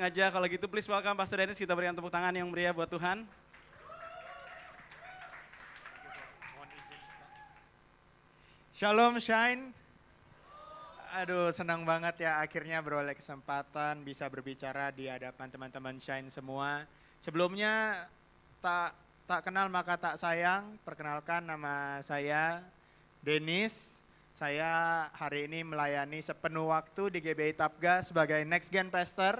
Aja kalau gitu please welcome Pastor Dennis, kita berikan tepuk tangan yang meriah buat Tuhan. Shalom Shine. Aduh, senang banget ya akhirnya beroleh kesempatan bisa berbicara di hadapan teman-teman Shine semua. Sebelumnya tak kenal maka tak sayang. Perkenalkan, nama saya Dennis. Saya hari ini melayani sepenuh waktu di GBI Tapga sebagai Next Gen Pastor.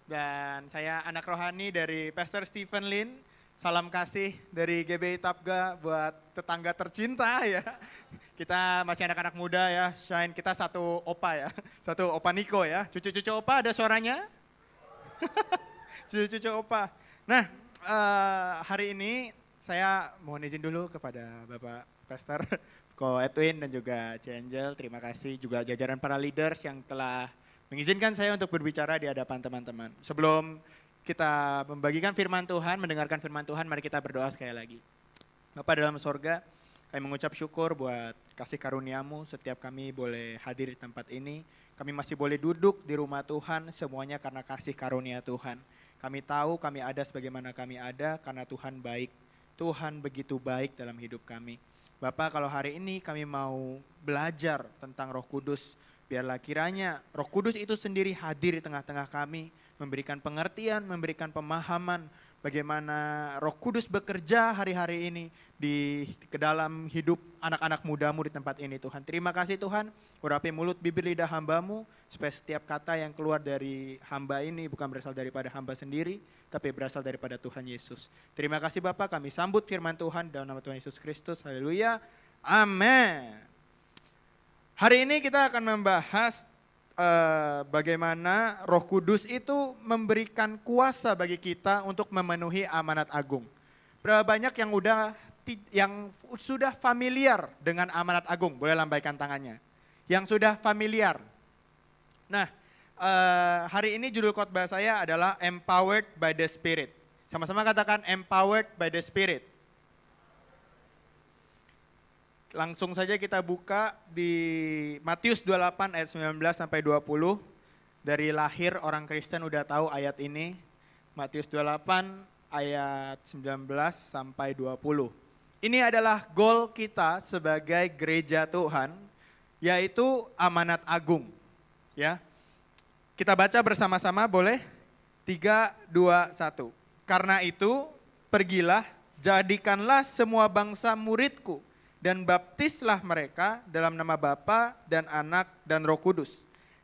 Dan saya anak rohani dari Pastor Stephen Lin. Salam kasih dari GBI Tapga buat tetangga tercinta ya. Kita masih anak-anak muda ya, Shine, kita satu opa ya. Satu opa Niko ya. Cucu-cucu opa ada suaranya? Cucu-cucu opa. Nah, hari ini saya mohon izin dulu kepada Bapak Pastor, Ko Edwin dan juga Angel. Terima kasih juga jajaran para leaders yang telah mengizinkan saya untuk berbicara di hadapan teman-teman. Sebelum kita membagikan firman Tuhan, mendengarkan firman Tuhan, mari kita berdoa sekali lagi. Bapa dalam sorga, kami mengucap syukur buat kasih karuniamu setiap kami boleh hadir di tempat ini. Kami masih boleh duduk di rumah Tuhan, semuanya karena kasih karunia Tuhan. Kami tahu kami ada sebagaimana kami ada karena Tuhan baik. Tuhan begitu baik dalam hidup kami. Bapak, kalau hari ini kami mau belajar tentang Roh Kudus, biarlah kiranya Roh Kudus itu sendiri hadir di tengah-tengah kami, memberikan pengertian, memberikan pemahaman bagaimana Roh Kudus bekerja hari-hari ini ke dalam hidup anak-anak mudamu di tempat ini Tuhan. Terima kasih Tuhan, urapi mulut bibir lidah hambamu, supaya setiap kata yang keluar dari hamba ini bukan berasal daripada hamba sendiri, tapi berasal daripada Tuhan Yesus. Terima kasih Bapak, kami sambut firman Tuhan dalam nama Tuhan Yesus Kristus. Haleluya, amin. Hari ini kita akan membahas bagaimana Roh Kudus itu memberikan kuasa bagi kita untuk memenuhi amanat agung. Berapa banyak yang sudah familiar dengan amanat agung? Boleh lambaikan tangannya. Yang sudah familiar. Nah, hari ini judul khotbah saya adalah Empowered by the Spirit. Sama-sama katakan Empowered by the Spirit. Langsung saja kita buka di Matius 28 ayat 19 sampai 20. Dari lahir orang Kristen udah tahu ayat ini. Matius 28 ayat 19 sampai 20. Ini adalah goal kita sebagai gereja Tuhan, yaitu amanat agung. Ya. Kita baca bersama-sama boleh? 3, 2, 1. Karena itu pergilah, jadikanlah semua bangsa muridku, dan baptislah mereka dalam nama Bapa dan Anak dan Roh Kudus.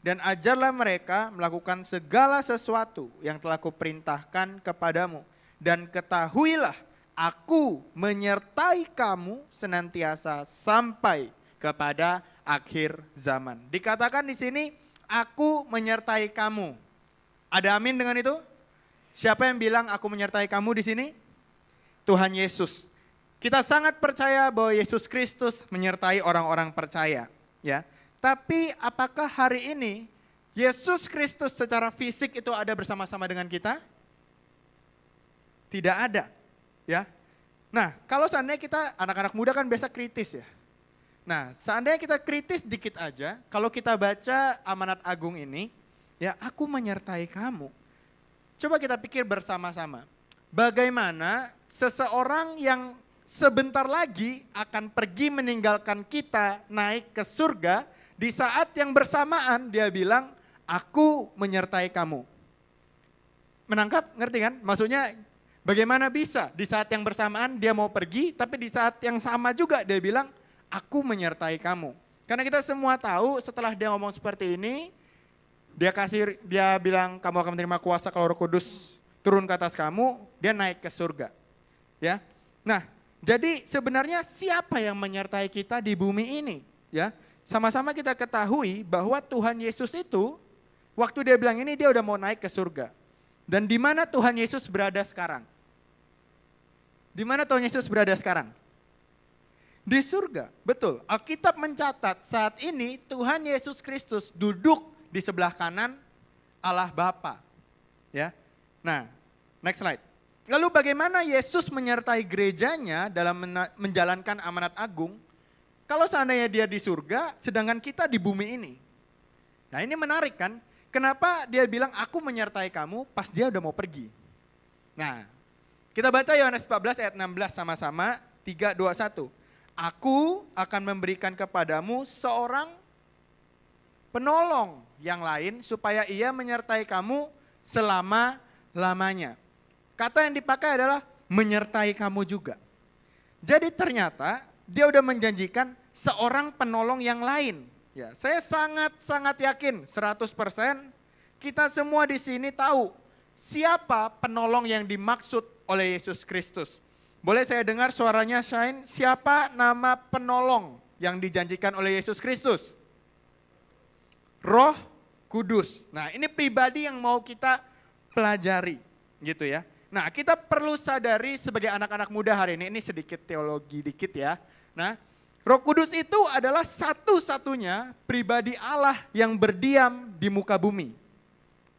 Dan ajarlah mereka melakukan segala sesuatu yang telah kuperintahkan kepadamu. Dan ketahuilah, aku menyertai kamu senantiasa sampai kepada akhir zaman. Dikatakan di sini, aku menyertai kamu. Ada amin dengan itu? Siapa yang bilang aku menyertai kamu di sini? Tuhan Yesus. Kita sangat percaya bahwa Yesus Kristus menyertai orang-orang percaya, ya. Tapi apakah hari ini Yesus Kristus secara fisik itu ada bersama-sama dengan kita? Tidak ada, ya. Nah, kalau seandainya kita anak-anak muda kan biasa kritis ya. Nah, seandainya kita kritis dikit aja, kalau kita baca amanat agung ini, ya, aku menyertai kamu. Coba kita pikir bersama-sama. Bagaimana seseorang yang sebentar lagi akan pergi meninggalkan kita naik ke surga, di saat yang bersamaan dia bilang, aku menyertai kamu. Menangkap? Ngerti kan? Maksudnya bagaimana bisa di saat yang bersamaan dia mau pergi, tapi di saat yang sama juga dia bilang, aku menyertai kamu. Karena kita semua tahu setelah dia ngomong seperti ini, dia bilang kamu akan menerima kuasa kalau Roh Kudus turun ke atas kamu, dia naik ke surga. Ya. Nah, jadi sebenarnya siapa yang menyertai kita di bumi ini? Ya, sama-sama kita ketahui bahwa Tuhan Yesus itu, waktu dia bilang ini dia udah mau naik ke surga. Dan di mana Tuhan Yesus berada sekarang? Di mana Tuhan Yesus berada sekarang? Di surga, betul. Alkitab mencatat saat ini Tuhan Yesus Kristus duduk di sebelah kanan Allah Bapa. Ya, nah, next slide. Lalu bagaimana Yesus menyertai gerejanya dalam menjalankan amanat agung? Kalau seandainya dia di surga, sedangkan kita di bumi ini. Nah, ini menarik kan? Kenapa dia bilang aku menyertai kamu pas dia udah mau pergi? Nah, kita baca Yohanes 14 ayat 16 sama-sama, 3, 2, 1. Aku akan memberikan kepadamu seorang penolong yang lain supaya ia menyertai kamu selama-lamanya. Kata yang dipakai adalah menyertai kamu juga. Jadi ternyata dia udah menjanjikan seorang penolong yang lain. Ya, saya sangat yakin 100% kita semua di sini tahu siapa penolong yang dimaksud oleh Yesus Kristus. Boleh saya dengar suaranya Shine? Siapa nama penolong yang dijanjikan oleh Yesus Kristus? Roh Kudus. Nah, ini pribadi yang mau kita pelajari gitu ya. Nah, kita perlu sadari sebagai anak-anak muda hari ini sedikit teologi dikit ya. Nah, Roh Kudus itu adalah satu-satunya pribadi Allah yang berdiam di muka bumi.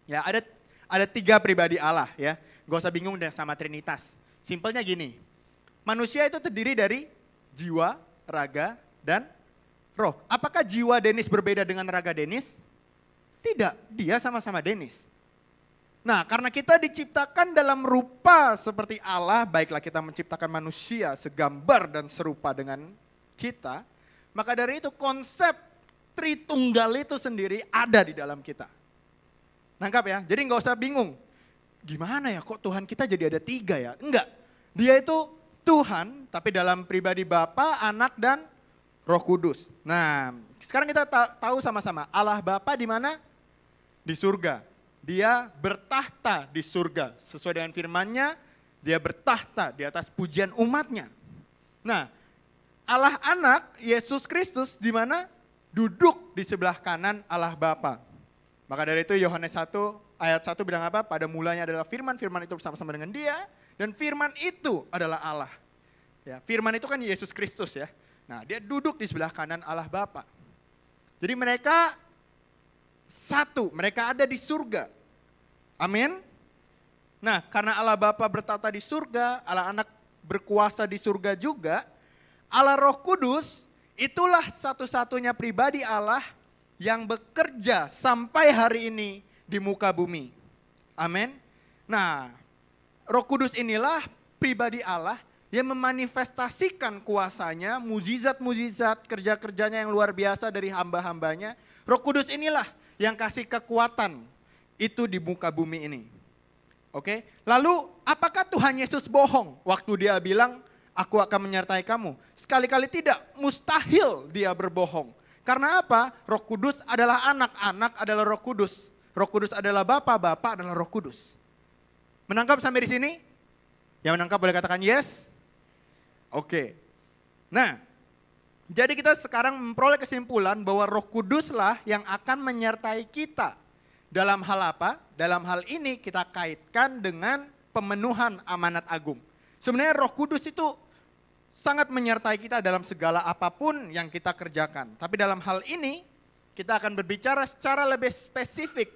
Ya, ada 3 pribadi Allah ya. Gak usah bingung dengan sama Trinitas. Simpelnya gini, manusia itu terdiri dari jiwa, raga, dan roh. Apakah jiwa Denis berbeda dengan raga Denis? Tidak, dia sama-sama Denis. Nah, karena kita diciptakan dalam rupa seperti Allah, baiklah kita menciptakan manusia segambar dan serupa dengan kita, maka dari itu konsep Tritunggal itu sendiri ada di dalam kita. Nangkap ya? Jadi nggak usah bingung. Gimana ya kok Tuhan kita jadi ada 3 ya? Enggak. Dia itu Tuhan, tapi dalam pribadi Bapa, Anak, dan Roh Kudus. Nah, sekarang kita tahu sama-sama Allah Bapa di mana? Di surga. Dia bertahta di surga. Sesuai dengan firman-Nya, dia bertahta di atas pujian umatnya. Nah, Allah Anak, Yesus Kristus di mana? Duduk di sebelah kanan Allah Bapa. Maka dari itu Yohanes 1 ayat 1 bilang apa? Pada mulanya adalah firman, firman itu bersama-sama dengan dia, dan firman itu adalah Allah. Ya, firman itu kan Yesus Kristus ya. Nah, dia duduk di sebelah kanan Allah Bapa. Jadi mereka satu, mereka ada di surga. Amin. Nah, karena Allah Bapa bertata di surga, Allah Anak berkuasa di surga juga, Allah Roh Kudus itulah satu-satunya pribadi Allah yang bekerja sampai hari ini di muka bumi. Amin. Nah, Roh Kudus inilah pribadi Allah yang memanifestasikan kuasanya, mujizat-mujizat, kerja-kerjanya yang luar biasa dari hamba-hambanya. Roh Kudus inilah yang kasih kekuatan itu di muka bumi ini. Oke, lalu apakah Tuhan Yesus bohong waktu dia bilang, aku akan menyertai kamu? Sekali-kali tidak, mustahil dia berbohong. Karena apa? Roh Kudus adalah anak, anak adalah Roh Kudus. Roh Kudus adalah Bapa, Bapa adalah Roh Kudus. Menangkap sampai di sini? Yang menangkap boleh katakan yes? Oke. Nah, jadi kita sekarang memperoleh kesimpulan bahwa Roh Kuduslah yang akan menyertai kita. Dalam hal apa? Dalam hal ini kita kaitkan dengan pemenuhan amanat agung. Sebenarnya Roh Kudus itu sangat menyertai kita dalam segala apapun yang kita kerjakan. Tapi dalam hal ini kita akan berbicara secara lebih spesifik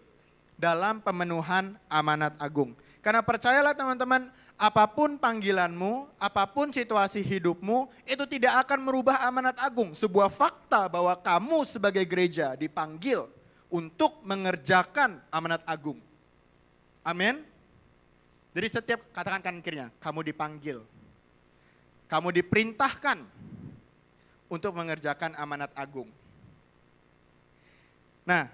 dalam pemenuhan amanat agung. Karena percayalah teman-teman, apapun panggilanmu, apapun situasi hidupmu, itu tidak akan merubah amanat agung. Sebuah fakta bahwa kamu sebagai gereja dipanggil untuk mengerjakan amanat agung. Amin. Jadi setiap, katakan kanan kirinya, kamu dipanggil. Kamu diperintahkan untuk mengerjakan amanat agung. Nah,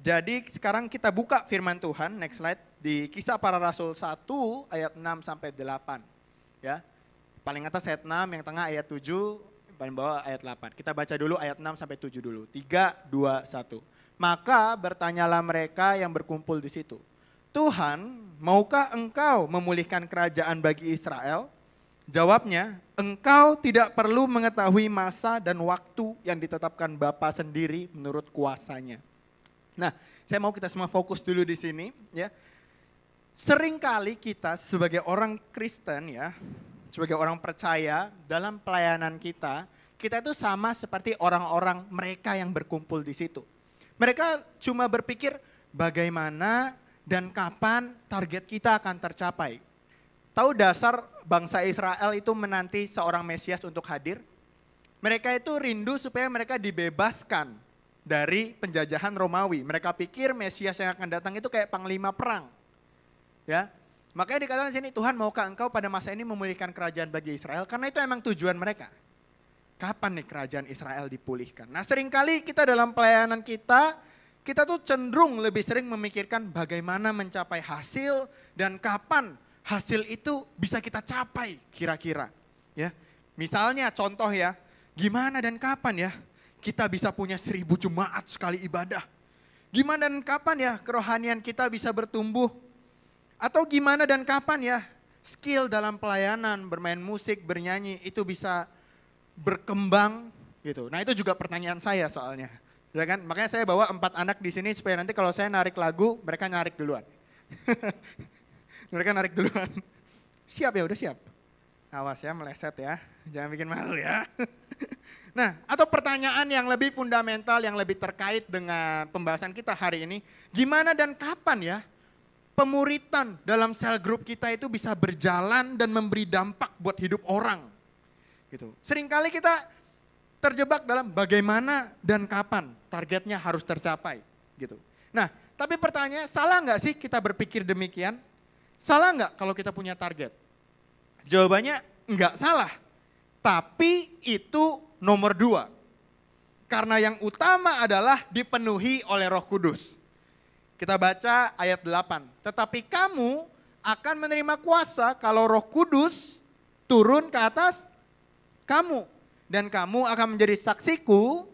jadi sekarang kita buka firman Tuhan, next slide, di Kisah Para Rasul 1 ayat 6 sampai 8. Ya. Paling atas ayat 6, yang tengah ayat 7, paling bawah ayat 8. Kita baca dulu ayat 6 sampai 7 dulu. 3, 2, 1. Maka bertanyalah mereka yang berkumpul di situ. Tuhan, maukah engkau memulihkan kerajaan bagi Israel? Jawabnya, engkau tidak perlu mengetahui masa dan waktu yang ditetapkan Bapa sendiri menurut kuasanya. Nah, saya mau kita semua fokus dulu di sini ya. Seringkali kita sebagai orang Kristen ya, sebagai orang percaya dalam pelayanan kita itu sama seperti orang-orang mereka yang berkumpul di situ. Mereka cuma berpikir bagaimana dan kapan target kita akan tercapai. Tahu dasar bangsa Israel itu menanti seorang Mesias untuk hadir? Mereka itu rindu supaya mereka dibebaskan dari penjajahan Romawi. Mereka pikir Mesias yang akan datang itu kayak panglima perang. Ya. Makanya dikatakan di sini, Tuhan maukah engkau pada masa ini memulihkan kerajaan bagi Israel? Karena itu emang tujuan mereka. Kapan nih kerajaan Israel dipulihkan? Nah, seringkali kita dalam pelayanan kita tuh cenderung lebih sering memikirkan bagaimana mencapai hasil dan kapan hasil itu bisa kita capai kira-kira. Ya, misalnya contoh ya, gimana dan kapan ya kita bisa punya 1000 jemaat sekali ibadah? Gimana dan kapan ya kerohanian kita bisa bertumbuh? Atau gimana dan kapan ya skill dalam pelayanan, bermain musik, bernyanyi itu bisa berkembang gitu. Nah, itu juga pertanyaan saya soalnya. Ya kan? Makanya saya bawa 4 anak di sini supaya nanti kalau saya narik lagu, mereka narik duluan. Mereka narik duluan. Siap ya, udah siap. Awas ya meleset ya. Jangan bikin malu ya. Nah, atau pertanyaan yang lebih fundamental, yang lebih terkait dengan pembahasan kita hari ini. Gimana dan kapan ya pemuritan dalam sel grup kita itu bisa berjalan dan memberi dampak buat hidup orang. Gitu. Seringkali kita terjebak dalam bagaimana dan kapan targetnya harus tercapai. Gitu. Nah, tapi pertanyaannya, salah nggak sih kita berpikir demikian? Salah nggak kalau kita punya target? Jawabannya nggak salah. Tapi itu nomor 2. Karena yang utama adalah dipenuhi oleh Roh Kudus. Kita baca ayat 8. Tetapi kamu akan menerima kuasa kalau Roh Kudus turun ke atas kamu. Dan kamu akan menjadi saksiku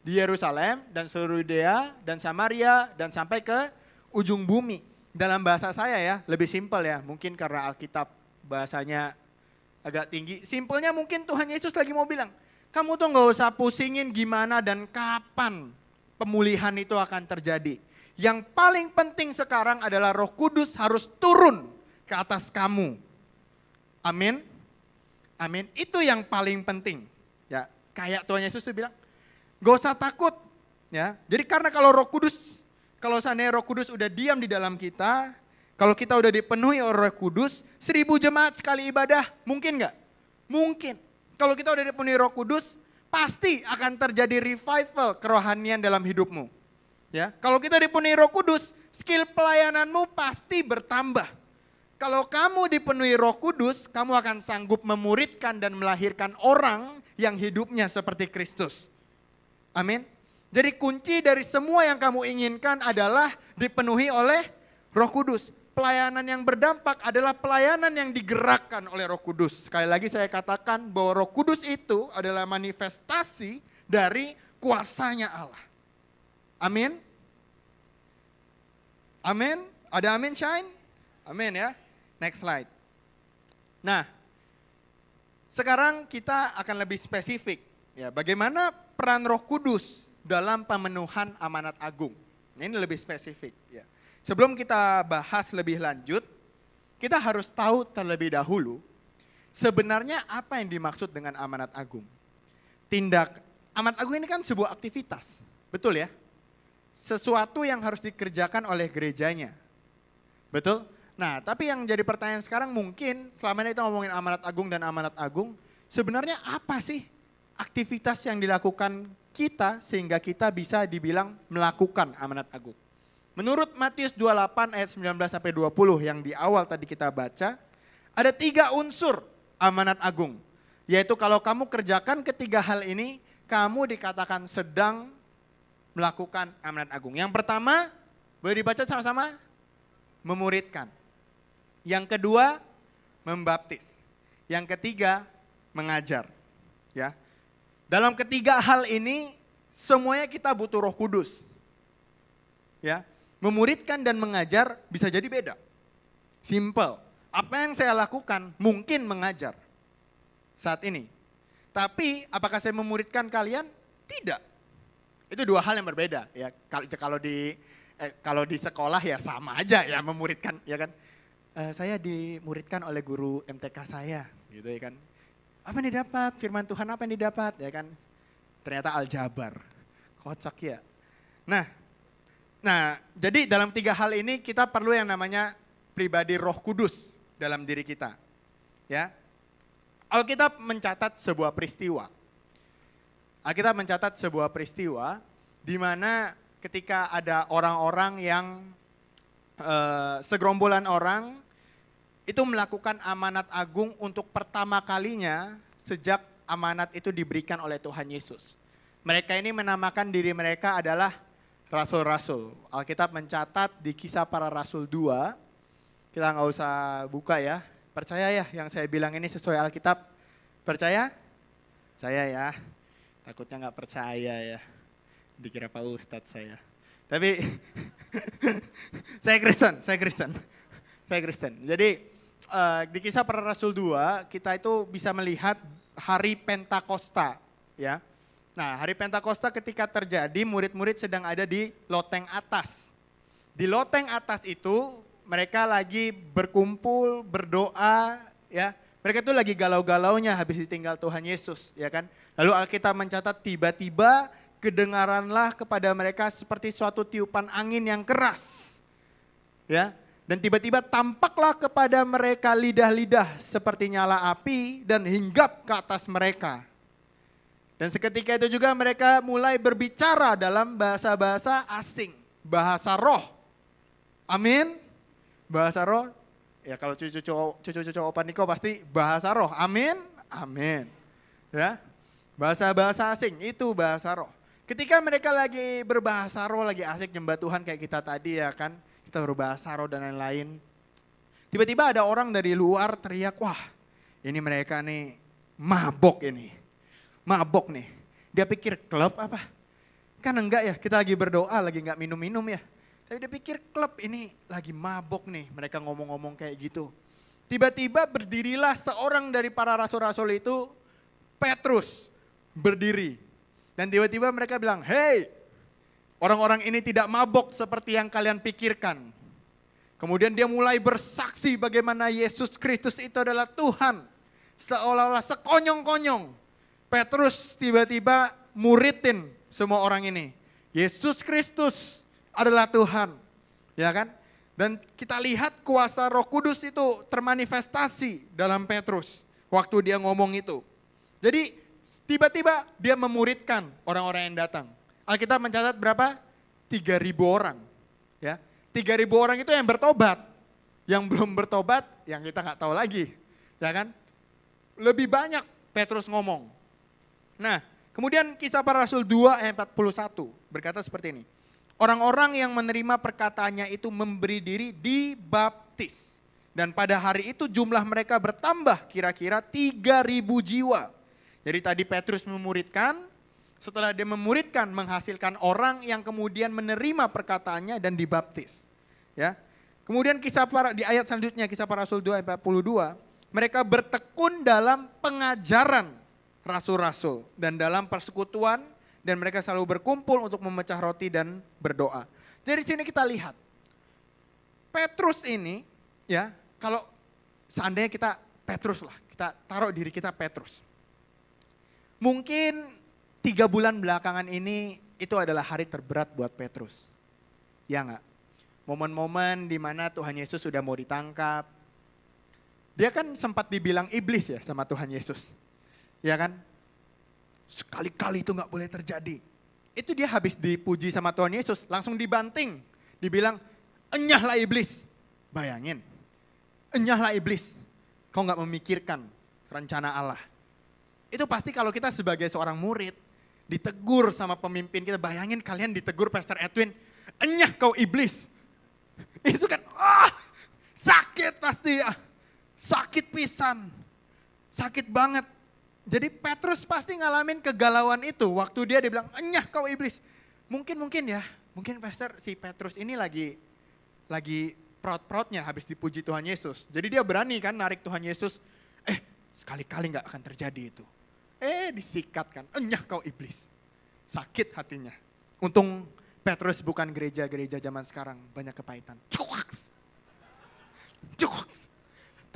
di Yerusalem dan seluruh Yudea dan Samaria dan sampai ke ujung bumi. Dalam bahasa saya ya, lebih simpel ya. Mungkin karena Alkitab bahasanya agak tinggi. Simpelnya mungkin Tuhan Yesus lagi mau bilang, kamu tuh gak usah pusingin gimana dan kapan pemulihan itu akan terjadi. Yang paling penting sekarang adalah Roh Kudus harus turun ke atas kamu. Amin. Amin. Itu yang paling penting. Ya, kayak Tuhan Yesus tuh bilang, gak usah takut. Ya, jadi karena kalau seandainya Roh Kudus udah diam di dalam kita, kalau kita udah dipenuhi oleh Roh Kudus, 1000 jemaat sekali ibadah, mungkin nggak? Mungkin. Kalau kita udah dipenuhi Roh Kudus, pasti akan terjadi revival kerohanian dalam hidupmu. Ya, kalau kita dipenuhi Roh Kudus, skill pelayananmu pasti bertambah. Kalau kamu dipenuhi Roh Kudus, kamu akan sanggup memuridkan dan melahirkan orang yang hidupnya seperti Kristus. Amin. Jadi kunci dari semua yang kamu inginkan adalah dipenuhi oleh Roh Kudus. Pelayanan yang berdampak adalah pelayanan yang digerakkan oleh Roh Kudus. Sekali lagi saya katakan bahwa Roh Kudus itu adalah manifestasi dari kuasanya Allah. Amin. Amin. Ada amin shine? Amin ya. Next slide. Nah, sekarang kita akan lebih spesifik. Ya, bagaimana peran Roh Kudus dalam pemenuhan amanat agung. Ini lebih spesifik. Ya. Sebelum kita bahas lebih lanjut, kita harus tahu terlebih dahulu sebenarnya apa yang dimaksud dengan amanat agung. Amanat agung ini kan sebuah aktivitas, betul ya? Sesuatu yang harus dikerjakan oleh gerejanya, betul? Nah, tapi yang jadi pertanyaan sekarang mungkin selama ini kita ngomongin amanat agung dan amanat agung, sebenarnya apa sih aktivitas yang dilakukan kita sehingga kita bisa dibilang melakukan amanat agung? Menurut Matius 28 ayat 19-20 yang di awal tadi kita baca, ada 3 unsur amanat agung. Yaitu kalau kamu kerjakan ketiga hal ini, kamu dikatakan sedang melakukan amanat agung. Yang pertama, boleh dibaca sama-sama? Memuridkan. Yang kedua, membaptis. Yang ketiga, mengajar. Ya. Dalam ketiga hal ini, semuanya kita butuh Roh Kudus. Ya. Memuridkan dan mengajar bisa jadi beda. Simple. Apa yang saya lakukan mungkin mengajar saat ini. Tapi apakah saya memuridkan kalian? Tidak. Itu 2 hal yang berbeda. Ya, kalau di sekolah ya sama aja ya memuridkan, ya kan. Saya dimuridkan oleh guru MTK saya, gitu ya kan. Apa yang didapat? Firman Tuhan apa yang didapat? Ya kan. Ternyata aljabar. Kocak ya. Nah, jadi dalam 3 hal ini kita perlu yang namanya pribadi Roh Kudus dalam diri kita. Ya. Alkitab mencatat sebuah peristiwa. Alkitab mencatat sebuah peristiwa di mana ketika ada orang-orang yang segerombolan orang itu melakukan amanat agung untuk pertama kalinya sejak amanat itu diberikan oleh Tuhan Yesus. Mereka ini menamakan diri mereka adalah rasul-rasul. Alkitab mencatat di Kisah Para Rasul 2, kita nggak usah buka ya. Percaya ya yang saya bilang ini sesuai Alkitab? Percaya? Saya ya. Takutnya nggak percaya ya. Dikira Pak Ustadz saya. Tapi saya Kristen. Jadi di Kisah Para Rasul 2 kita itu bisa melihat hari Pentakosta ya. Nah, hari Pentakosta ketika terjadi, murid-murid sedang ada di loteng atas. Di loteng atas itu mereka lagi berkumpul, berdoa, ya. Mereka itu lagi galau-galaunya habis ditinggal Tuhan Yesus, ya kan. Lalu Alkitab mencatat tiba-tiba kedengaranlah kepada mereka seperti suatu tiupan angin yang keras. Ya. Dan tiba-tiba tampaklah kepada mereka lidah-lidah seperti nyala api dan hinggap ke atas mereka. Dan seketika itu juga mereka mulai berbicara dalam bahasa-bahasa asing, bahasa roh. Amin. Bahasa roh, ya kalau cucu-cucu Opa Niko pasti bahasa roh. Amin. Amin. Ya. Bahasa-bahasa asing itu bahasa roh. Ketika mereka lagi berbahasa roh, lagi asik nyembah Tuhan kayak kita tadi ya kan. Kita berbahasa roh dan lain-lain. Tiba-tiba ada orang dari luar teriak, wah ini mereka nih mabok ini. Mabok nih, dia pikir klub apa? Kan enggak ya, kita lagi berdoa, lagi enggak minum-minum ya. Tapi dia pikir klub ini lagi mabok nih, mereka ngomong-ngomong kayak gitu. Tiba-tiba berdirilah seorang dari para rasul-rasul itu, Petrus, berdiri. Dan tiba-tiba mereka bilang, hey, orang-orang ini tidak mabok seperti yang kalian pikirkan. Kemudian dia mulai bersaksi bagaimana Yesus Kristus itu adalah Tuhan. Seolah-olah sekonyong-konyong. Petrus tiba-tiba muridin semua orang ini. Yesus Kristus adalah Tuhan. Ya kan? Dan kita lihat kuasa Roh Kudus itu termanifestasi dalam Petrus waktu dia ngomong itu. Jadi tiba-tiba dia memuridkan orang-orang yang datang. Alkitab mencatat berapa? 3.000 orang. Ya, 3.000 orang itu yang bertobat. Yang belum bertobat, yang kita nggak tahu lagi. Ya kan? Lebih banyak Petrus ngomong. Nah, kemudian Kisah Para Rasul 2 ayat 41 berkata seperti ini. Orang-orang yang menerima perkataannya itu memberi diri dibaptis. Dan pada hari itu jumlah mereka bertambah kira-kira 3.000 jiwa. Jadi tadi Petrus memuridkan, setelah dia memuridkan menghasilkan orang yang kemudian menerima perkataannya dan dibaptis. Ya. Kemudian di ayat selanjutnya Kisah Para Rasul 2 ayat 42, mereka bertekun dalam pengajaran rasul-rasul dan dalam persekutuan dan mereka selalu berkumpul untuk memecah roti dan berdoa. Jadi di sini kita lihat Petrus ini ya, kalau seandainya kita Petrus lah, kita taruh diri kita Petrus. Mungkin 3 bulan belakangan ini itu adalah hari terberat buat Petrus. Ya enggak? Momen-momen di mana Tuhan Yesus sudah mau ditangkap. Dia kan sempat dibilang iblis ya sama Tuhan Yesus. Ya kan? Sekali-kali itu gak boleh terjadi. Itu dia habis dipuji sama Tuhan Yesus, langsung dibanting. Dibilang, enyahlah iblis. Bayangin, enyahlah iblis. Kau gak memikirkan rencana Allah. Itu pasti kalau kita sebagai seorang murid, ditegur sama pemimpin kita. Bayangin kalian ditegur Pastor Edwin, enyah kau iblis. Itu kan, sakit pasti ya. Sakit pisan. Sakit banget. Jadi Petrus pasti ngalamin kegalauan itu waktu dia bilang, enyah kau iblis. Mungkin ya, mungkin Pastor si Petrus ini lagi proud-proudnya habis dipuji Tuhan Yesus. Jadi dia berani kan narik Tuhan Yesus, sekali-kali gak akan terjadi itu. Disikat kan, enyah kau iblis. Sakit hatinya. Untung Petrus bukan gereja-gereja zaman sekarang, banyak kepahitan. Cuaks.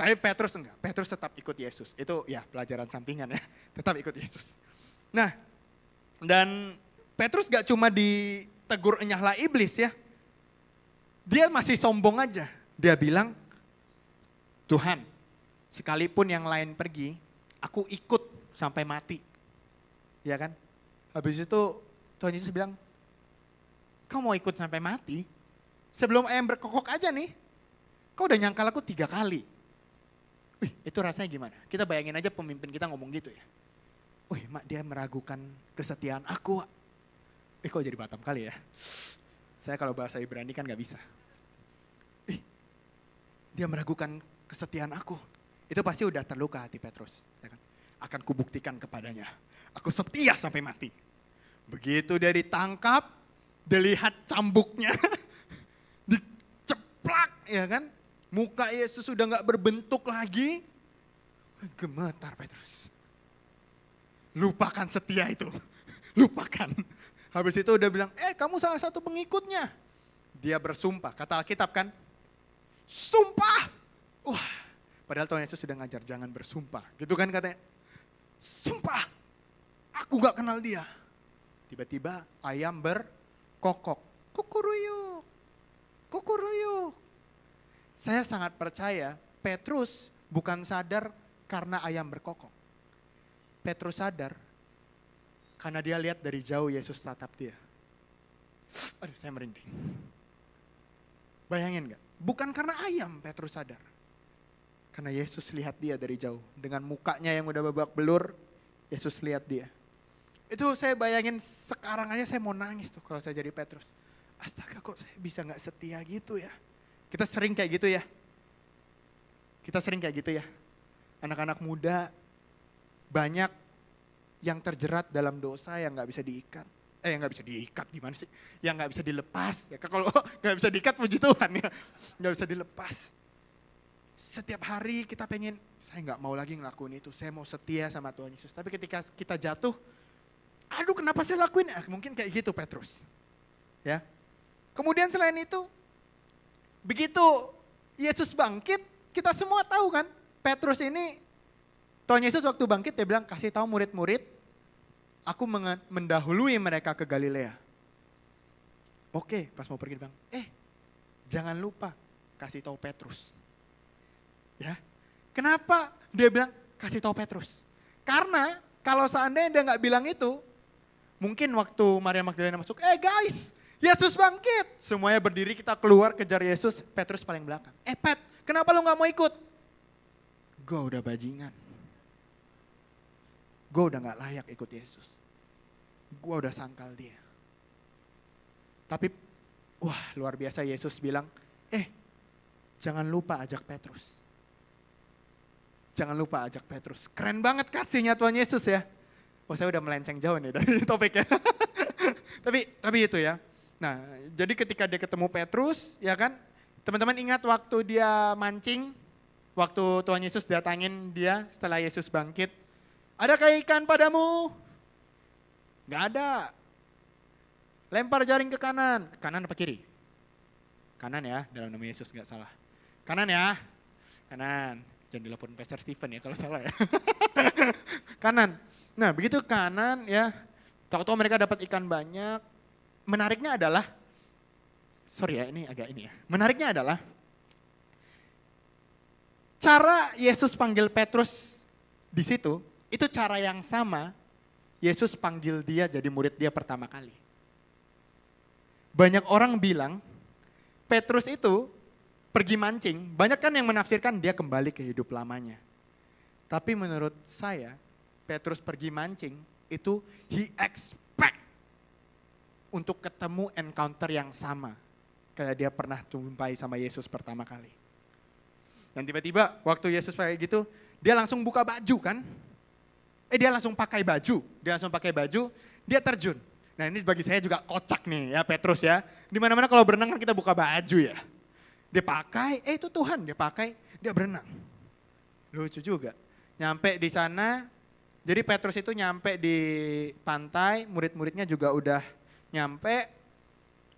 Tapi Petrus enggak, Petrus tetap ikut Yesus. Itu ya pelajaran sampingan ya, tetap ikut Yesus. Nah, dan Petrus gak cuma ditegur enyahlah iblis ya. Dia masih sombong aja. Dia bilang, Tuhan, sekalipun yang lain pergi, aku ikut sampai mati. Ya kan? Habis itu Tuhan Yesus bilang, kau mau ikut sampai mati? Sebelum ayam berkokok aja nih, kau udah nyangkal aku 3 kali. Wih, itu rasanya gimana? Kita bayangin aja pemimpin kita ngomong gitu ya. Wih, mak dia meragukan kesetiaan aku. Kok jadi Batam kali ya? Saya kalau bahasa Ibrani kan gak bisa. Dia meragukan kesetiaan aku. Itu pasti udah terluka hati Petrus. Ya kan? Akan kubuktikan kepadanya. Aku setia sampai mati. Begitu dia ditangkap, dilihat cambuknya, diceplak ya kan. Muka Yesus sudah gak berbentuk lagi. Gemetar Petrus. Lupakan setia itu. Lupakan. Habis itu udah bilang, kamu salah satu pengikutnya. Dia bersumpah, kata Alkitab kan. Sumpah. Wah, padahal Tuhan Yesus sudah ngajar jangan bersumpah. Gitu kan katanya. Sumpah, aku gak kenal dia. Tiba-tiba ayam berkokok. Kukuruyuk, kukuruyuk. Saya sangat percaya Petrus bukan sadar karena ayam berkokok. Petrus sadar karena dia lihat dari jauh Yesus tatap dia. Aduh, saya merinding. Bayangin gak? Bukan karena ayam Petrus sadar. Karena Yesus lihat dia dari jauh. Dengan mukanya yang udah babak belur, Yesus lihat dia. Itu saya bayangin sekarang aja saya mau nangis tuh kalau saya jadi Petrus. Astaga, kok saya bisa gak setia gitu ya. Kita sering kayak gitu ya. Kita sering kayak gitu ya. Anak-anak muda banyak yang terjerat dalam dosa yang gak bisa diikat. Yang gak bisa diikat gimana sih? Yang gak bisa dilepas. Ya kalau gak bisa diikat puji Tuhan ya. Gak bisa dilepas. Setiap hari kita pengen, saya gak mau lagi ngelakuin itu. Saya mau setia sama Tuhan Yesus. Tapi ketika kita jatuh, aduh kenapa saya lakuin? Mungkin kayak gitu Petrus. Ya. Kemudian selain itu, begitu Yesus bangkit, kita semua tahu kan. Petrus ini, Tuhan Yesus waktu bangkit dia bilang, kasih tahu murid-murid, aku mendahului mereka ke Galilea. Oke, pas mau pergi dia bilang, jangan lupa kasih tahu Petrus. Ya, kenapa dia bilang kasih tahu Petrus? Karena kalau seandainya dia nggak bilang itu, mungkin waktu Maria Magdalena masuk, guys, Yesus bangkit. Semuanya berdiri, kita keluar kejar Yesus, Petrus paling belakang. Pet, kenapa lu nggak mau ikut? Gue udah bajingan. Gue udah gak layak ikut Yesus. Gue udah sangkal dia. Tapi, wah luar biasa Yesus bilang, jangan lupa ajak Petrus. Jangan lupa ajak Petrus. Keren banget kasihnya Tuhan Yesus ya. Oh saya udah melenceng jauh nih dari topiknya. tapi itu ya. Nah jadi ketika dia ketemu Petrus ya kan. Teman-teman ingat waktu dia mancing. Waktu Tuhan Yesus datangin dia setelah Yesus bangkit. Adakah ikan padamu? Gak ada. Lempar jaring ke kanan. Kanan apa kiri? Kanan ya, dalam nama Yesus gak salah. Kanan ya. Kanan. Jangan dilaporin Pastor Stephen ya kalau salah ya. Kanan. Nah begitu kanan ya. Tahu-tahu mereka dapat ikan banyak. Menariknya adalah, sorry ya ini agak ini ya. Menariknya adalah, cara Yesus panggil Petrus di situ, itu cara yang sama Yesus panggil dia jadi murid dia pertama kali. Banyak orang bilang Petrus itu pergi mancing, banyak kan yang menafsirkan dia kembali ke hidup lamanya. Tapi menurut saya Petrus pergi mancing itu he expect untuk ketemu encounter yang sama kayak dia pernah jumpai sama Yesus pertama kali. Dan tiba-tiba waktu Yesus kayak gitu, dia langsung buka baju kan. Dia langsung pakai baju. Dia terjun. Nah ini bagi saya juga kocak nih ya Petrus ya. Dimana-mana kalau berenang kan kita buka baju ya. Dia pakai, itu Tuhan dia pakai, dia berenang. Lucu juga. Nyampe di sana, jadi Petrus itu nyampe di pantai, murid-muridnya juga udah nyampe.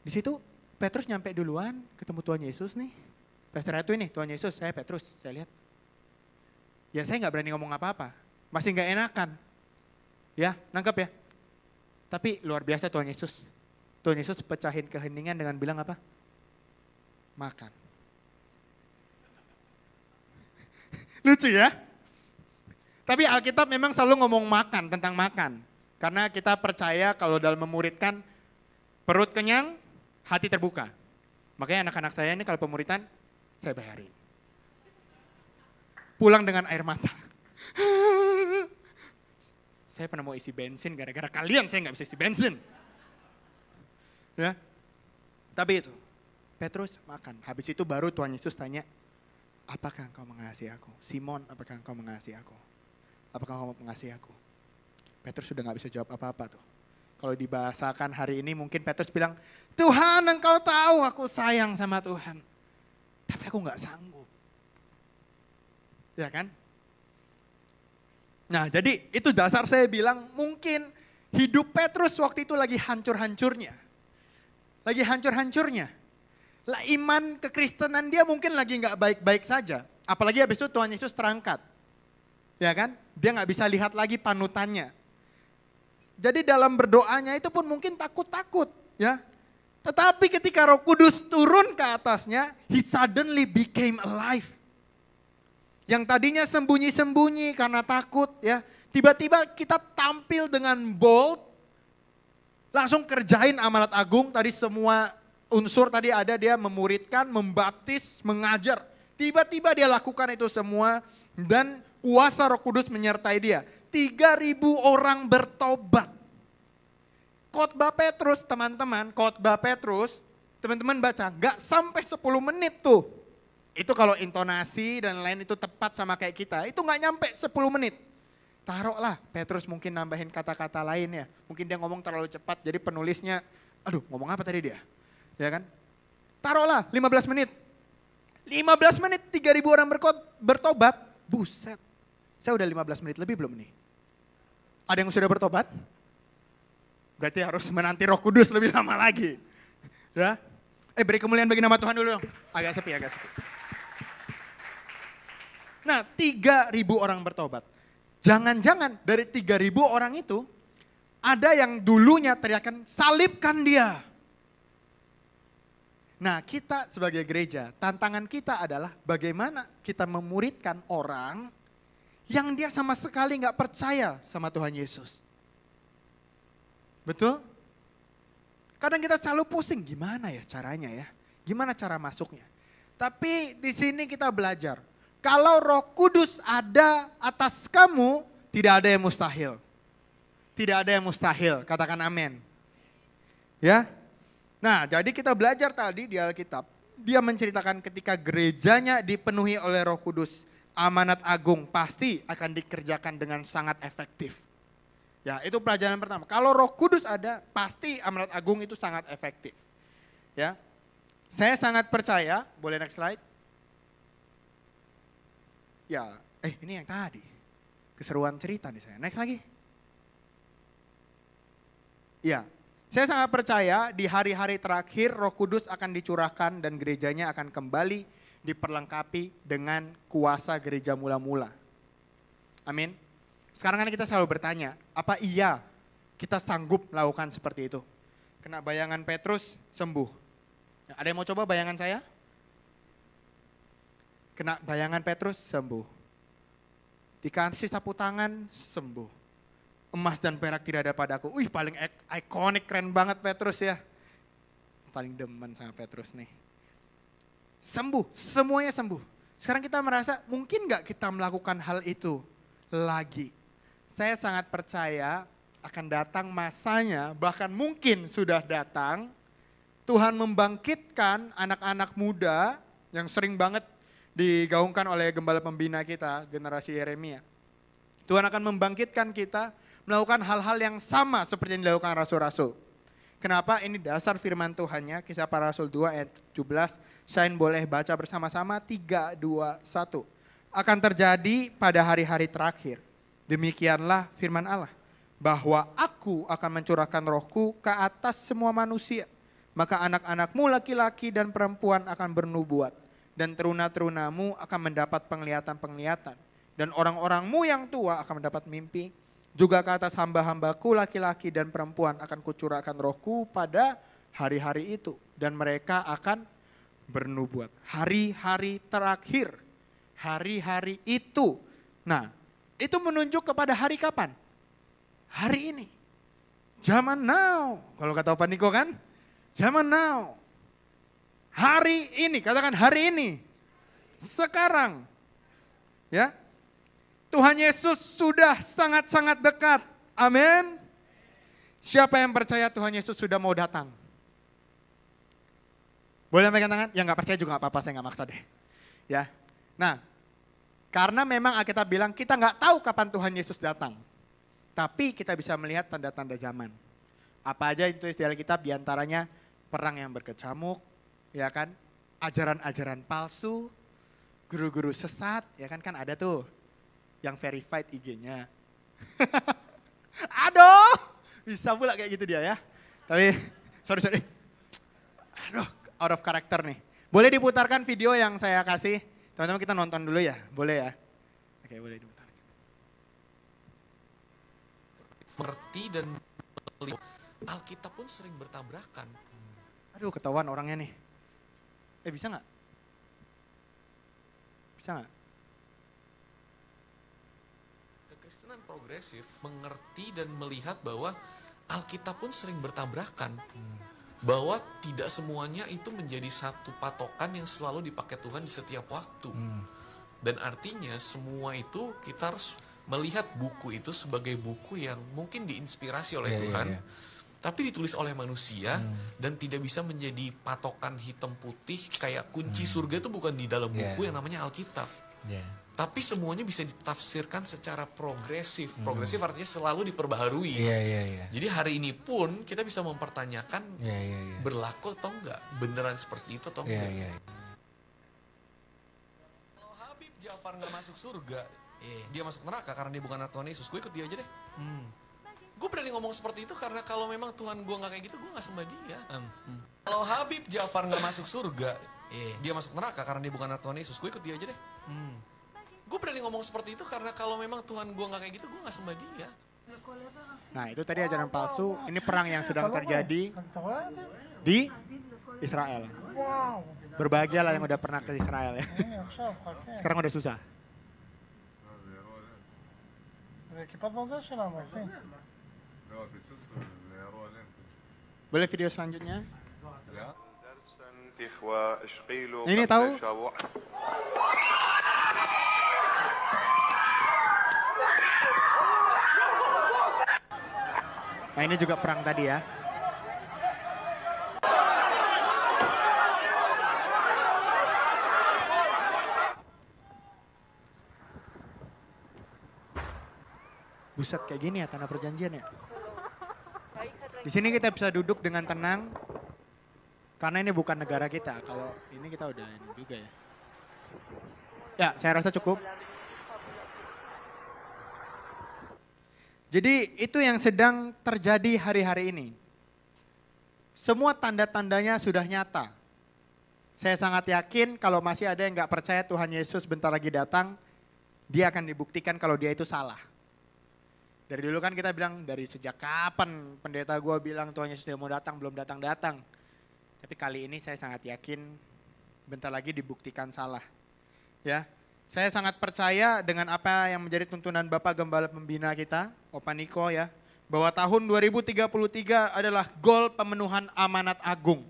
Di situ Petrus nyampe duluan, ketemu Tuhan Yesus nih. Pastor Ratu ini, Tuhan Yesus, saya Petrus, saya lihat. Ya saya gak berani ngomong apa-apa, masih gak enakan. Ya, nangkep ya. Tapi luar biasa Tuhan Yesus. Tuhan Yesus pecahin keheningan dengan bilang apa? Makan. Lucu ya. Tapi Alkitab memang selalu ngomong makan, tentang makan. Karena kita percaya kalau dalam memuridkan perut kenyang, hati terbuka. Makanya anak-anak saya ini kalau pemuritan, saya bayarin. Pulang dengan air mata. Saya pernah mau isi bensin, gara-gara kalian saya nggak bisa isi bensin. Ya, tapi itu, Petrus makan. Habis itu baru Tuhan Yesus tanya, apakah engkau mengasihi aku? Simon, apakah engkau mengasihi aku? Apakah engkau mengasihi aku? Petrus sudah nggak bisa jawab apa-apa tuh. Kalau dibahasakan hari ini mungkin Petrus bilang, Tuhan engkau tahu aku sayang sama Tuhan. Tapi aku nggak sanggup. Ya kan? Nah jadi itu dasar saya bilang mungkin hidup Petrus waktu itu lagi hancur-hancurnya. Lagi hancur-hancurnya. Lah iman kekristenan dia mungkin lagi nggak baik-baik saja. Apalagi habis itu Tuhan Yesus terangkat. Ya kan? Dia nggak bisa lihat lagi panutannya. Jadi dalam berdoanya itu pun mungkin takut-takut. Ya. Tetapi ketika Roh Kudus turun ke atasnya, he suddenly became alive. Yang tadinya sembunyi-sembunyi karena takut, ya, tiba-tiba kita tampil dengan bold, langsung kerjain amanat agung. Tadi semua unsur tadi ada, dia memuridkan, membaptis, mengajar. Tiba-tiba dia lakukan itu semua dan kuasa Roh Kudus menyertai dia. 3.000 orang bertobat. Khotbah Petrus, teman-teman, khotbah Petrus, teman-teman baca, gak sampai 10 menit tuh. Itu kalau intonasi dan lain itu tepat sama kayak kita, itu gak nyampe 10 menit. Taruhlah Petrus mungkin nambahin kata-kata lain ya. Mungkin dia ngomong terlalu cepat, jadi penulisnya, aduh ngomong apa tadi dia? Ya kan? Taruhlah 15 menit. 15 menit 3.000 orang bertobat, buset. Saya udah 15 menit lebih belum nih? Ada yang sudah bertobat? Berarti harus menanti Roh Kudus lebih lama lagi. Ya. Beri kemuliaan bagi nama Tuhan dulu dong. Agak sepi. Nah, 3.000 orang bertobat. Jangan-jangan dari 3.000 orang itu ada yang dulunya teriakan salibkan dia. Nah, kita sebagai gereja, tantangan kita adalah bagaimana kita memuridkan orang yang dia sama sekali nggak percaya sama Tuhan Yesus. Betul? Kadang kita selalu pusing, gimana ya caranya ya? Gimana cara masuknya? Tapi di sini kita belajar, kalau Roh Kudus ada atas kamu, tidak ada yang mustahil. Tidak ada yang mustahil, katakan amin. Ya? Nah, jadi kita belajar tadi di Alkitab, dia menceritakan ketika gerejanya dipenuhi oleh Roh Kudus, amanat agung pasti akan dikerjakan dengan sangat efektif. Ya, itu pelajaran pertama. Kalau Roh Kudus ada, pasti amanat agung itu sangat efektif. Ya. Saya sangat percaya, boleh next slide? Ya, ini yang tadi. Keseruan cerita nih saya. Next lagi. Ya, saya sangat percaya di hari-hari terakhir Roh Kudus akan dicurahkan dan gerejanya akan kembali diperlengkapi dengan kuasa gereja mula-mula. Amin. Sekarang kan kita selalu bertanya, apa iya kita sanggup melakukan seperti itu? Kena bayangan Petrus, sembuh. Ada yang mau coba bayangan saya? Kena bayangan Petrus, sembuh. Dikasih sapu tangan, sembuh. Emas dan perak tidak ada padaku. Paling ikonik, keren banget Petrus ya. Paling demen sama Petrus nih. Sembuh, semuanya sembuh. Sekarang kita merasa mungkin gak kita melakukan hal itu lagi? Saya sangat percaya akan datang masanya, bahkan mungkin sudah datang, Tuhan membangkitkan anak-anak muda yang sering banget digaungkan oleh gembala pembina kita, generasi Yeremia. Tuhan akan membangkitkan kita melakukan hal-hal yang sama seperti yang dilakukan rasul-rasul. Kenapa? Ini dasar firman Tuhannya, Kisah Para Rasul 2 ayat 17, Shine boleh baca bersama-sama, 3, 2, 1. Akan terjadi pada hari-hari terakhir. Demikianlah firman Allah, bahwa aku akan mencurahkan rohku ke atas semua manusia. Maka anak-anakmu laki-laki dan perempuan akan bernubuat. Dan teruna-terunamu akan mendapat penglihatan-penglihatan. Dan orang-orangmu yang tua akan mendapat mimpi. Juga ke atas hamba-hambaku laki-laki dan perempuan akan kucurahkan rohku pada hari-hari itu. Dan mereka akan bernubuat. Hari-hari terakhir. Hari-hari itu. Nah, itu menunjuk kepada hari kapan? Hari ini. Zaman now. Kalau kata Pak Niko kan? Zaman now. Hari ini, katakan hari ini. Sekarang. Ya. Tuhan Yesus sudah sangat-sangat dekat. Amin. Siapa yang percaya Tuhan Yesus sudah mau datang? Boleh pegang tangan? Yang nggak percaya juga nggak apa-apa, saya nggak maksa deh. Ya. Nah, karena memang Alkitab bilang kita nggak tahu kapan Tuhan Yesus datang. Tapi kita bisa melihat tanda-tanda zaman. Apa aja itu istilah Alkitab, diantaranya perang yang berkecamuk, ya kan? Ajaran-ajaran palsu, guru-guru sesat, ya kan ada tuh yang verified IG-nya. Aduh, bisa pula kayak gitu dia ya. Tapi, sorry. Aduh, out of character nih. Boleh diputarkan video yang saya kasih? Teman-teman kita nonton dulu ya, boleh ya? Oke, boleh diputar. Mengerti dan melihat. Alkitab pun sering bertabrakan. Aduh, ketahuan orangnya nih. Bisa nggak? Bisa nggak? Kekristenan progresif mengerti dan melihat bahwa Alkitab pun sering bertabrakan. Bahwa tidak semuanya itu menjadi satu patokan yang selalu dipakai Tuhan di setiap waktu. Dan artinya semua itu kita harus melihat buku itu sebagai buku yang mungkin diinspirasi oleh Tuhan. Tapi ditulis oleh manusia dan tidak bisa menjadi patokan hitam putih kayak kunci surga itu bukan di dalam buku yang namanya Alkitab. Tapi semuanya bisa ditafsirkan secara progresif. Progresif artinya selalu diperbaharui. Jadi hari ini pun kita bisa mempertanyakan berlaku atau enggak, beneran seperti itu atau enggak. Kalau Habib Jafar nggak masuk surga, dia masuk neraka karena dia bukan anak Tuhan Yesus, gue ikut dia aja deh. Gue berani ngomong seperti itu karena kalau memang Tuhan gue nggak kayak gitu, gue nggak sembah dia. Kalau Habib Jafar nggak masuk surga, dia masuk neraka karena dia bukan anak Tuhan Yesus, gue ikut dia aja deh. Gue berani ngomong seperti itu karena kalau memang Tuhan gue nggak kayak gitu, gue nggak sembah dia. Nah, itu tadi ajaran palsu. Ini perang yang sedang terjadi di Israel. Berbahagialah yang udah pernah ke Israel ya. Sekarang udah susah. Boleh video selanjutnya? Ini tahu? Nah, ini juga perang tadi ya. Buset, kayak gini ya tanah perjanjian ya. Di sini kita bisa duduk dengan tenang karena ini bukan negara kita. Kalau ini kita udah ini juga ya. Ya, saya rasa cukup. Jadi itu yang sedang terjadi hari-hari ini. Semua tanda-tandanya sudah nyata. Saya sangat yakin kalau masih ada yang nggak percaya Tuhan Yesus bentar lagi datang, dia akan dibuktikan kalau dia itu salah. Dari dulu kan kita bilang dari sejak kapan pendeta gue bilang Tuhan Yesus mau datang, belum datang-datang. Tapi kali ini saya sangat yakin bentar lagi dibuktikan salah. Ya, saya sangat percaya dengan apa yang menjadi tuntunan Bapak Gembala Pembina kita, Opa Niko ya, bahwa tahun 2033 adalah goal pemenuhan amanat agung.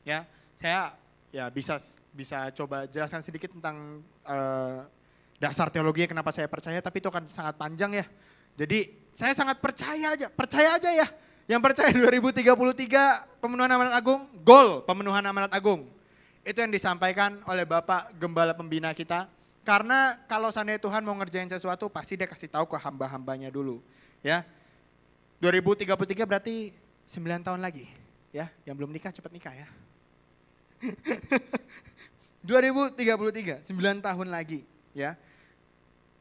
Ya, saya ya bisa coba jelaskan sedikit tentang dasar teologi kenapa saya percaya, tapi itu akan sangat panjang ya. Jadi saya sangat percaya aja ya. Yang percaya 2033 pemenuhan amanat agung, goal pemenuhan amanat agung. Itu yang disampaikan oleh Bapak Gembala Pembina kita. Karena kalau seandainya Tuhan mau ngerjain sesuatu, pasti dia kasih tahu ke hamba-hambanya dulu. Ya, 2033 berarti 9 tahun lagi. Ya, yang belum nikah cepat nikah ya. 2033, 9 tahun lagi. Ya,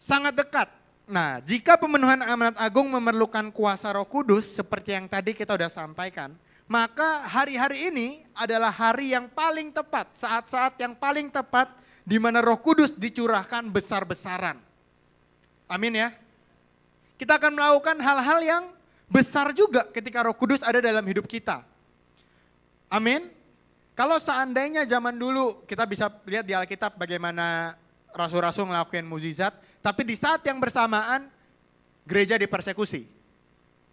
sangat dekat. Nah, jika pemenuhan amanat agung memerlukan kuasa Roh Kudus seperti yang tadi kita udah sampaikan, maka hari-hari ini adalah hari yang paling tepat, saat-saat yang paling tepat di mana Roh Kudus dicurahkan besar-besaran. Amin ya. Kita akan melakukan hal-hal yang besar juga ketika Roh Kudus ada dalam hidup kita. Amin. Kalau seandainya zaman dulu kita bisa lihat di Alkitab bagaimana rasul-rasul ngelakuin mukjizat, tapi di saat yang bersamaan gereja dipersekusi.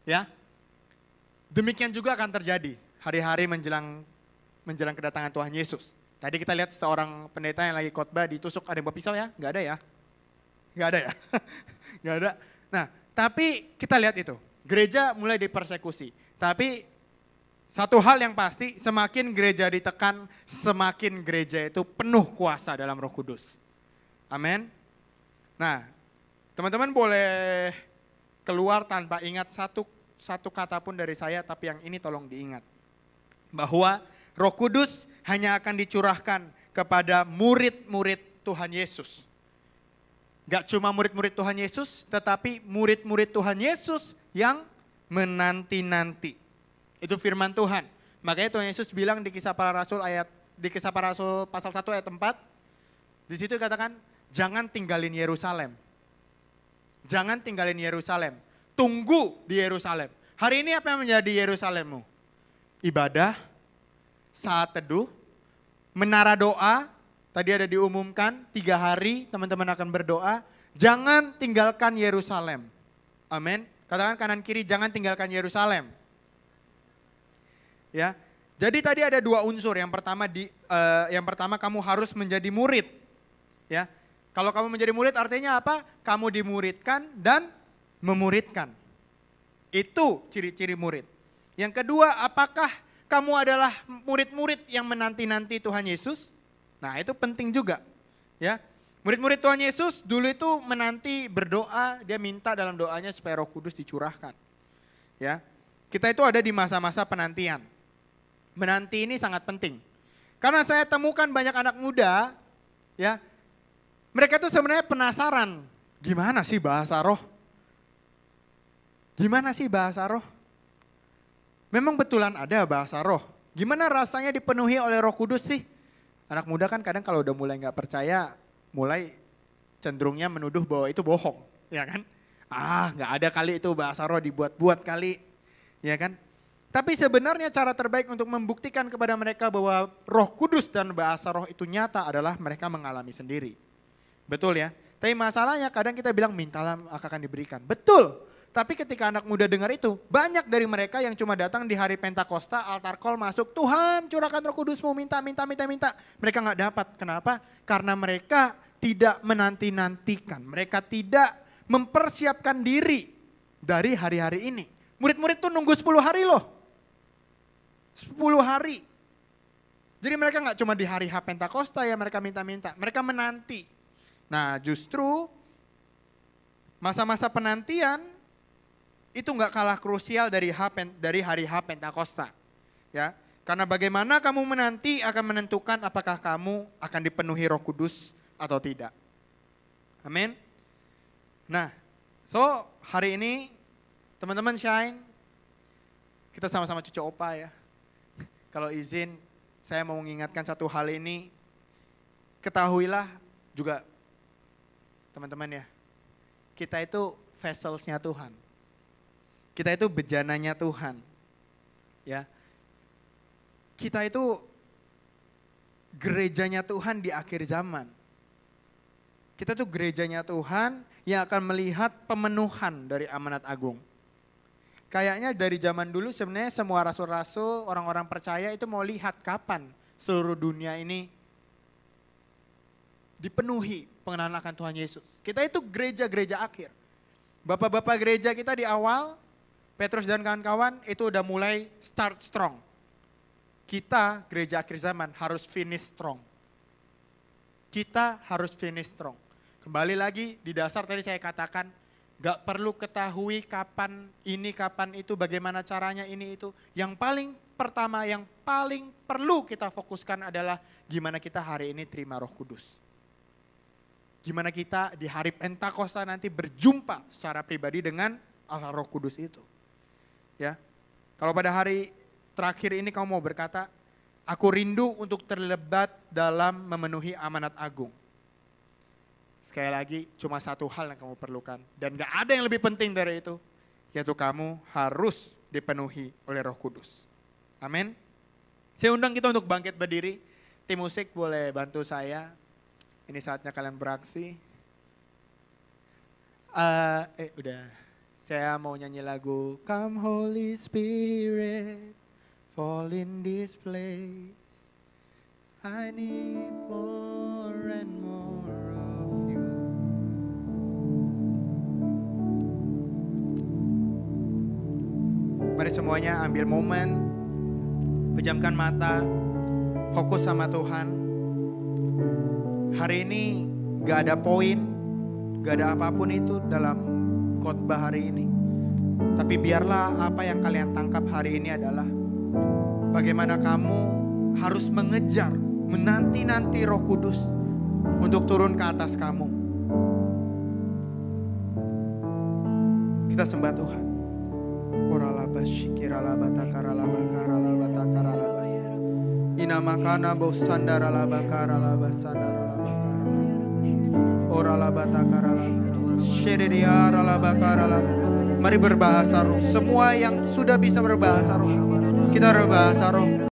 Ya. Demikian juga akan terjadi. hari-hari menjelang kedatangan Tuhan Yesus. Tadi kita lihat seorang pendeta yang lagi khotbah ditusuk, ada yang bawa pisau ya? Nggak ada ya? Nggak ada ya? Nggak ada. Nah, tapi kita lihat itu, gereja mulai dipersekusi. Tapi satu hal yang pasti, semakin gereja ditekan, semakin gereja itu penuh kuasa dalam Roh Kudus. Amin. Nah, teman-teman boleh keluar tanpa ingat satu kata pun dari saya, tapi yang ini tolong diingat. Bahwa Roh Kudus hanya akan dicurahkan kepada murid-murid Tuhan Yesus. Gak cuma murid-murid Tuhan Yesus, tetapi murid-murid Tuhan Yesus yang menanti-nanti. Itu firman Tuhan. Makanya Tuhan Yesus bilang di Kisah Para Rasul pasal 1 ayat 4, di situ dikatakan, jangan tinggalin Yerusalem. Jangan tinggalin Yerusalem. Tunggu di Yerusalem. Hari ini apa yang menjadi Yerusalemmu? Ibadah, saat teduh, menara doa, tadi ada diumumkan 3 hari teman-teman akan berdoa. Jangan tinggalkan Yerusalem. Amin. Katakan kanan kiri, jangan tinggalkan Yerusalem. Ya. Jadi tadi ada 2 unsur. Yang pertama kamu harus menjadi murid. Ya. Kalau kamu menjadi murid artinya apa? Kamu dimuridkan dan memuridkan. Itu ciri-ciri murid. Yang kedua, apakah kamu adalah murid-murid yang menanti-nanti Tuhan Yesus? Nah, itu penting juga. Ya. Murid-murid Tuhan Yesus dulu itu menanti, berdoa, dia minta dalam doanya supaya Roh Kudus dicurahkan. Ya. Kita itu ada di masa-masa penantian. Menanti ini sangat penting. Karena saya temukan banyak anak muda, ya, mereka tuh sebenarnya penasaran, gimana sih bahasa roh? Gimana sih bahasa roh? Memang betulan ada bahasa roh. Gimana rasanya dipenuhi oleh Roh Kudus sih? Anak muda kan kadang kalau udah mulai nggak percaya, mulai cenderungnya menuduh bahwa itu bohong, ya kan? Nggak ada kali itu bahasa roh, dibuat-buat kali, ya kan? Tapi sebenarnya cara terbaik untuk membuktikan kepada mereka bahwa Roh Kudus dan bahasa roh itu nyata adalah mereka mengalami sendiri. Betul ya? Tapi masalahnya kadang kita bilang mintalah akan diberikan. Betul. Tapi ketika anak muda dengar itu, banyak dari mereka yang cuma datang di hari Pentakosta, altar call masuk, Tuhan curahkan Roh Kudusmu, minta. Mereka nggak dapat. Kenapa? Karena mereka tidak menanti-nantikan. Mereka tidak mempersiapkan diri dari hari-hari ini. Murid-murid tuh nunggu 10 hari loh. 10 hari. Jadi mereka nggak cuma di hari H Pentakosta ya mereka minta-minta. Mereka menanti. Nah justru masa-masa penantian itu nggak kalah krusial dari hari H Pentakosta. Ya, karena bagaimana kamu menanti akan menentukan apakah kamu akan dipenuhi Roh Kudus atau tidak. Amin. Nah, so hari ini teman-teman Shine, kita sama-sama cucu opa ya. Kalau izin, saya mau mengingatkan satu hal ini, ketahuilah juga teman-teman ya, kita itu vessels-nya Tuhan. Kita itu bejananya Tuhan. Ya. Kita itu gerejanya Tuhan di akhir zaman. Kita tuh gerejanya Tuhan yang akan melihat pemenuhan dari amanat agung. Kayaknya dari zaman dulu sebenarnya semua rasul-rasul, orang-orang percaya itu mau lihat kapan seluruh dunia ini dipenuhi pengenalan akan Tuhan Yesus. Kita itu gereja-gereja akhir. Bapak-bapak gereja kita di awal, Petrus dan kawan-kawan itu udah mulai start strong. Kita gereja akhir zaman harus finish strong. Kita harus finish strong. Kembali lagi di dasar tadi saya katakan, gak perlu ketahui kapan ini, kapan itu, bagaimana caranya ini itu. Yang paling pertama, yang paling perlu kita fokuskan adalah gimana kita hari ini terima Roh Kudus. Gimana kita di hari Pentakosta nanti berjumpa secara pribadi dengan Allah Roh Kudus itu. Ya, kalau pada hari terakhir ini kamu mau berkata, aku rindu untuk terlibat dalam memenuhi amanat agung. Sekali lagi, cuma satu hal yang kamu perlukan. Dan gak ada yang lebih penting dari itu. Yaitu kamu harus dipenuhi oleh Roh Kudus. Amin. Saya undang kita untuk bangkit berdiri. Tim musik boleh bantu saya. Ini saatnya kalian beraksi. Udah. Saya mau nyanyi lagu Come Holy Spirit, Fall in this place. I need more and more of you. Mari semuanya ambil momen, pejamkan mata, fokus sama Tuhan. Hari ini gak ada poin, gak ada apapun itu dalam khotbah hari ini. Tapi biarlah apa yang kalian tangkap hari ini adalah bagaimana kamu harus mengejar, menanti-nanti Roh Kudus untuk turun ke atas kamu. Kita sembah Tuhan. Oralabas shikiralabata karalabata karalabas. Inamakana bosandara labakara labasandara labakara labas. Oralabata karalabas. Shiridiara labakara labas. Mari berbahasa roh. Semua yang sudah bisa berbahasa roh, kita berbahasa roh.